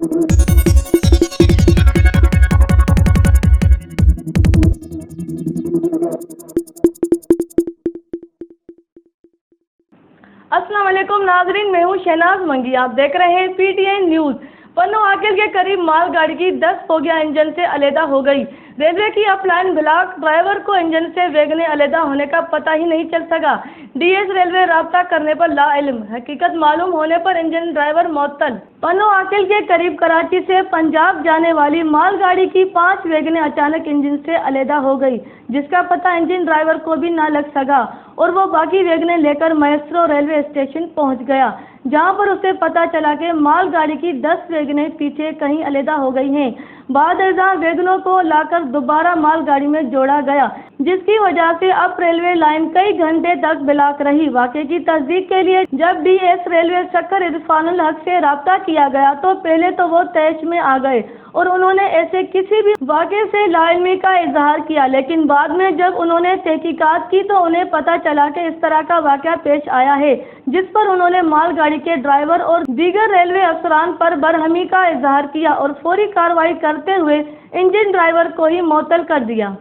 अस्सलाम वालेकुम नाजरीन, मैं हूँ शहनाज मंगी। आप देख रहे हैं पीटीआई न्यूज़। पन्नू आकिल के करीब मालगाड़ी की 10 बोगियां इंजन से अलहदा हो गई। रेलवे की अपलाइन ब्लॉक ड्राइवर को इंजन से वेगने अलहदा होने का पता ही नहीं चल सका। डीएस रेलवे राब्ता करने पर लाइल्म, हकीकत मालूम होने पर इंजन ड्राइवर मुअत्तल। पन्नू आकिल के करीब कराची से पंजाब जाने वाली मालगाड़ी की 5 वेगने अचानक इंजन से अलहदा हो गई, जिसका पता इंजन ड्राइवर को भी ना लग सका और वो बाकी वेगने लेकर मैस्ट्रो रेलवे स्टेशन पहुंच गया, जहां पर उसे पता चला कि मालगाड़ी की 10 वेगने पीछे कहीं अलहदा हो गई हैं। बाद वेगनों को लाकर दोबारा मालगाड़ी में जोड़ा गया, जिसकी वजह से अब रेलवे लाइन कई घंटे तक ब्लॉक रही। वाक़े की तस्दीक के लिए जब डीएस रेलवे सक्कर इरफानुल हक से राब्ता किया गया तो पहले तो वो तैश में आ गए और उन्होंने ऐसे किसी भी वाक़े से लाइल्मी का इजहार किया, लेकिन बाद में जब उन्होंने तहकीकात की तो उन्हें पता चला कि इस तरह का वाक़या पेश आया है, जिस पर उन्होंने मालगाड़ी के ड्राइवर और दीगर रेलवे अफसरान पर बरहमी का इजहार किया और फौरी कार्रवाई करते हुए इंजन ड्राइवर को ही मुअत्तल कर दिया।